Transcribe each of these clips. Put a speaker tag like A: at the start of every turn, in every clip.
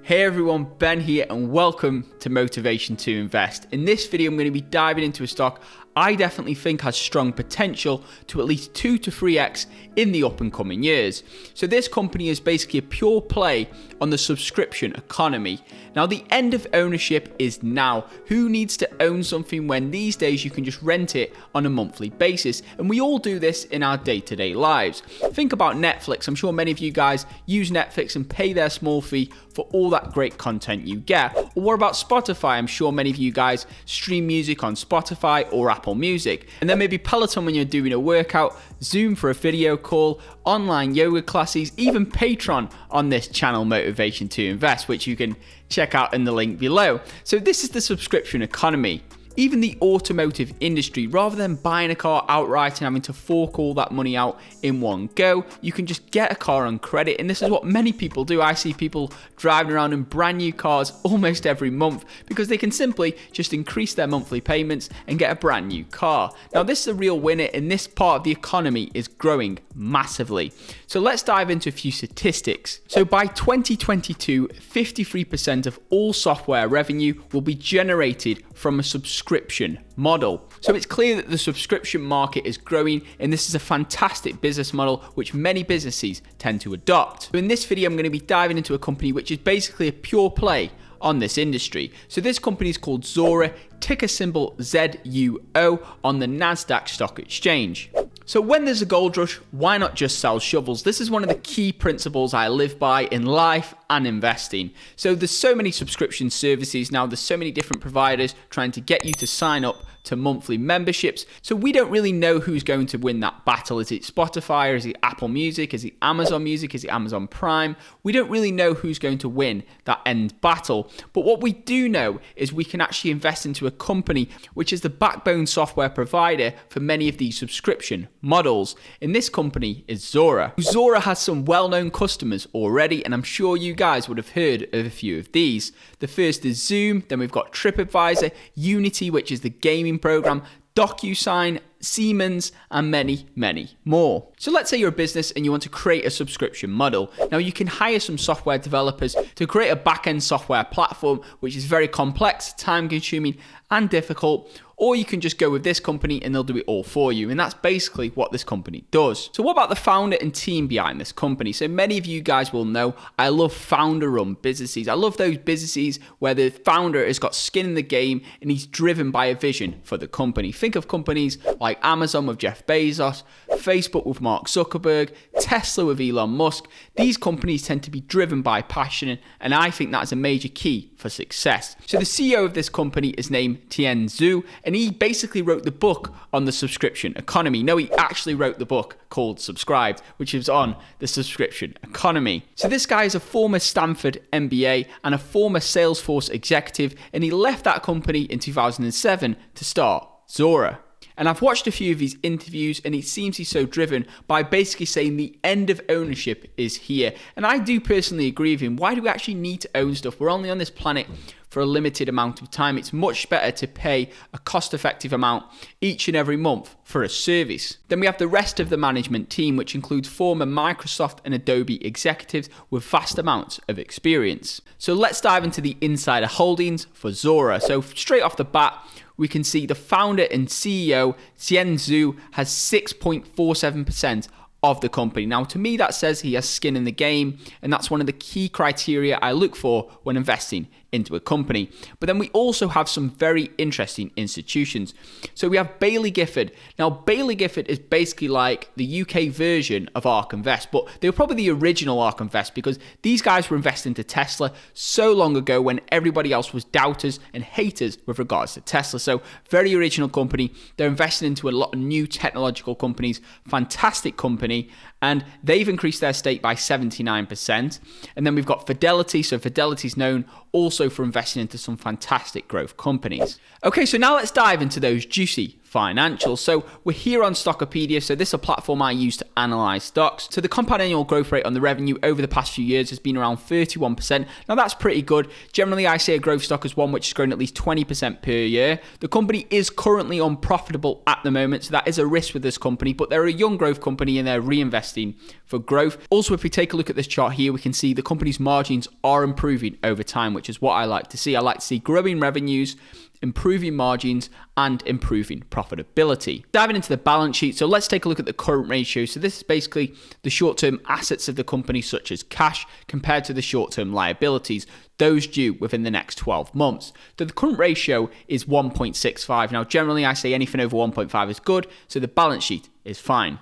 A: Hey everyone, Ben here and welcome to Motivation to Invest. In this video, I'm going to be diving into a stock I definitely think has strong potential to at least 2 to 3x in the up and coming years. So this company is basically a pure play on the subscription economy. Now the end of ownership is now. Who needs to own something when these days you can just rent it on a monthly basis? And we all do this in our day-to-day lives. Think about Netflix. I'm sure many of you guys use Netflix and pay their small fee for all that great content you get. Or what about Spotify? I'm sure many of you guys stream music on Spotify or Apple Music. And then maybe Peloton when you're doing a workout, Zoom for a video call, online yoga classes, even Patreon on this channel Motivation to Invest, which you can check out in the link below. So this is the subscription economy. Even the automotive industry, rather than buying a car outright and having to fork all that money out in one go, you can just get a car on credit. And this is what many people do. I see people driving around in brand new cars almost every month because they can simply just increase their monthly payments and get a brand new car. Now, this is a real winner, and this part of the economy is growing massively. So let's dive into a few statistics. So by 2022, 53% of all software revenue will be generated from a subscription model. So it's clear that the subscription market is growing, and this is a fantastic business model which many businesses tend to adopt. So in this video, I'm going to be diving into a company which is basically a pure play on this industry. So this company is called Zuora, ticker symbol ZUO on the NASDAQ stock exchange. So when there's a gold rush, why not just sell shovels? This is one of the key principles I live by in life and investing. So there's so many subscription services now, there's so many different providers trying to get you to sign up to monthly memberships. So we don't really know who's going to win that battle. Is it Spotify, or is it Apple Music? Is it Amazon Music? Is it Amazon Prime? We don't really know who's going to win that end battle. But what we do know is we can actually invest into a company which is the backbone software provider for many of these subscription models. And this company is Zuora. Zuora has some well-known customers already, and I'm sure you guys would have heard of a few of these. The first is Zoom, then we've got TripAdvisor, Unity, which is the gaming program, DocuSign, Siemens, and many, many more. So let's say you're a business and you want to create a subscription model. Now you can hire some software developers to create a back-end software platform, which is very complex, time-consuming, and difficult, or you can just go with this company and they'll do it all for you. And that's basically what this company does. So what about the founder and team behind this company? So many of you guys will know I love founder-run businesses. I love those businesses where the founder has got skin in the game and he's driven by a vision for the company. Think of companies like Amazon with Jeff Bezos, Facebook with Mark Zuckerberg, Tesla with Elon Musk. These companies tend to be driven by passion, and I think that is a major key for success. So the CEO of this company is named Tien Zhu, and he basically wrote the book on the subscription economy. No, he actually wrote the book called Subscribed, which is on the subscription economy. So this guy is a former Stanford MBA and a former Salesforce executive, and he left that company in 2007 to start Zuora. And I've watched a few of his interviews, and it seems he's so driven by basically saying the end of ownership is here. And I do personally agree with him. Why do we actually need to own stuff? We're only on this planet for a limited amount of time. It's much better to pay a cost-effective amount each and every month for a service. Then we have the rest of the management team, which includes former Microsoft and Adobe executives with vast amounts of experience. So let's dive into the insider holdings for Zuora. So straight off the bat, we can see the founder and CEO, Tien Zhu, has 6.47% of the company. Now, to me, that says he has skin in the game, and that's one of the key criteria I look for when investing into a company. But then we also have some very interesting institutions. So we have Baillie Gifford. Now, Baillie Gifford is basically like the UK version of ARK Invest, but they were probably the original ARK Invest because these guys were investing into Tesla so long ago when everybody else was doubters and haters with regards to Tesla. So very original company. They're investing into a lot of new technological companies, fantastic company, and they've increased their stake by 79%. And then we've got Fidelity. So Fidelity's known also for investing into some fantastic growth companies. Okay, so now let's dive into those juicy financials. So we're here on Stockopedia. So this is a platform I use to analyze stocks. So the compound annual growth rate on the revenue over the past few years has been around 31%. Now that's pretty good. Generally, I say a growth stock is one which has grown at least 20% per year. The company is currently unprofitable at the moment, so that is a risk with this company, but they're a young growth company and they're reinvesting for growth. Also, if we take a look at this chart here, we can see the company's margins are improving over time, which is what I like to see. I like to see growing revenues, improving margins, and improving profitability. Diving into the balance sheet, so let's take a look at the current ratio. So this is basically the short-term assets of the company, such as cash, compared to the short-term liabilities, those due within the next 12 months. So the current ratio is 1.65. Now, generally, I say anything over 1.5 is good, so the balance sheet is fine.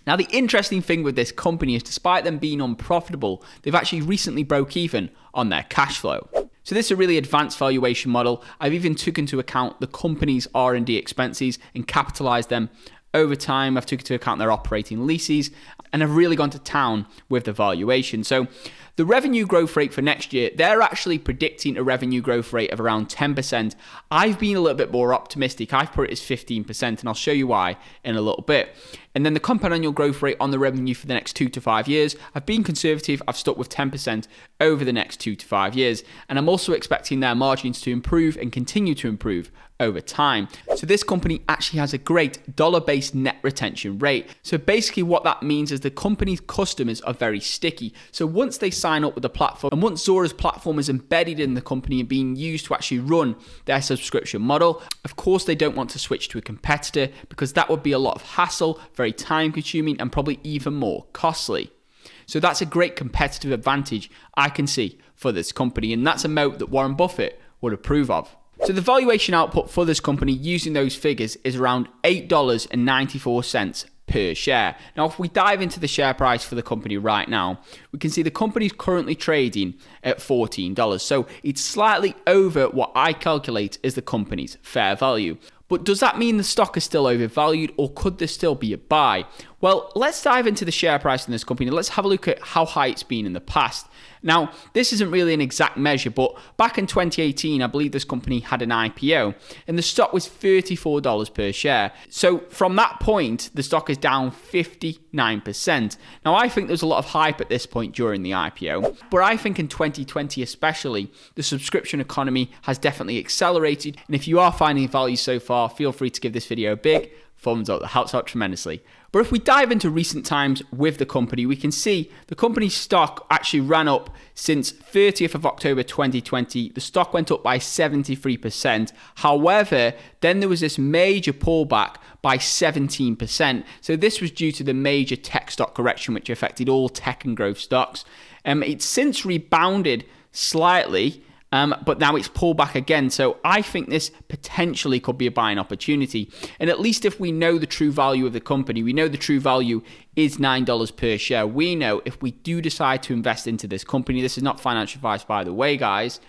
A: Now, the interesting thing with this company is despite them being unprofitable, they've actually recently broke even on their cash flow. So this is a really advanced valuation model. I've even took into account the company's R&D expenses and capitalized them over time. I've took into account their operating leases and I've really gone to town with the valuation. So the revenue growth rate for next year, they're actually predicting a revenue growth rate of around 10%. I've been a little bit more optimistic. I've put it as 15%, and I'll show you why in a little bit. And then the compound annual growth rate on the revenue for the next 2 to 5 years, I've been conservative. I've stuck with 10% over the next 2 to 5 years. And I'm also expecting their margins to improve and continue to improve over time. So this company actually has a great dollar-based net retention rate. So basically what that means is the company's customers are very sticky. So once they sign up with the platform, and once Zora's platform is embedded in the company and being used to actually run their subscription model, of course they don't want to switch to a competitor because that would be a lot of hassle, very time consuming, and probably even more costly. So that's a great competitive advantage I can see for this company, and that's a moat that Warren Buffett would approve of. So the valuation output for this company using those figures is around $8.94 per share. Now, if we dive into the share price for the company right now, we can see the company is currently trading at $14. So it's slightly over what I calculate is the company's fair value. But does that mean the stock is still overvalued, or could there still be a buy? Well, let's dive into the share price in this company. Let's have a look at how high it's been in the past. Now, this isn't really an exact measure, but back in 2018, I believe this company had an IPO and the stock was $34 per share. So from that point, the stock is down 59%. Now, I think there's a lot of hype at this point during the IPO, but I think in 2020 especially, the subscription economy has definitely accelerated. And if you are finding value so far, feel free to give this video a big thumbs up. That helps out tremendously. But if we dive into recent times with the company, we can see the company's stock actually ran up since 30th of October 2020. The stock went up by 73%. However, then there was this major pullback by 17%. So this was due to the major tech stock correction, which affected all tech and growth stocks. It's since rebounded slightly, but now it's pulled back again. So I think this potentially could be a buying opportunity. And at least if we know the true value of the company, we know the true value is $9 per share. We know if we do decide to invest into this company, this is not financial advice by the way, guys,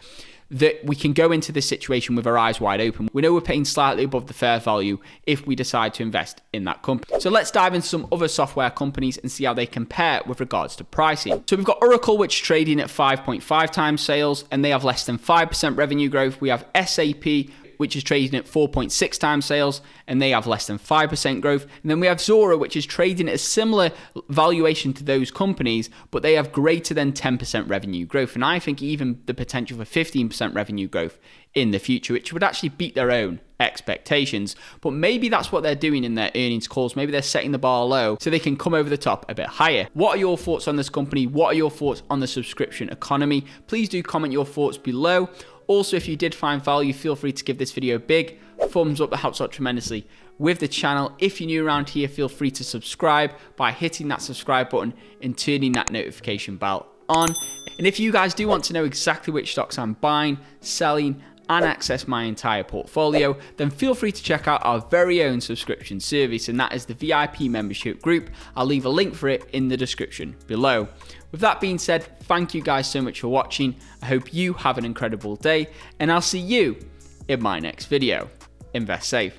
A: that we can go into this situation with our eyes wide open. We know we're paying slightly above the fair value if we decide to invest in that company. So let's dive into some other software companies and see how they compare with regards to pricing. So we've got Oracle, which is trading at 5.5 times sales, and they have less than 5% revenue growth. We have SAP, which is trading at 4.6 times sales, and they have less than 5% growth. And then we have Zora, which is trading at a similar valuation to those companies, but they have greater than 10% revenue growth. And I think even the potential for 15% revenue growth in the future, which would actually beat their own expectations. But maybe that's what they're doing in their earnings calls. Maybe they're setting the bar low so they can come over the top a bit higher. What are your thoughts on this company? What are your thoughts on the subscription economy? Please do comment your thoughts below. Also, if you did find value, feel free to give this video a big thumbs up. That helps out tremendously with the channel. If you're new around here, feel free to subscribe by hitting that subscribe button and turning that notification bell on. And if you guys do want to know exactly which stocks I'm buying, selling, and access my entire portfolio, then feel free to check out our very own subscription service, and that is the VIP membership group. I'll leave a link for it in the description below. With that being said, thank you guys so much for watching. I hope you have an incredible day, and I'll see you in my next video. Invest safe.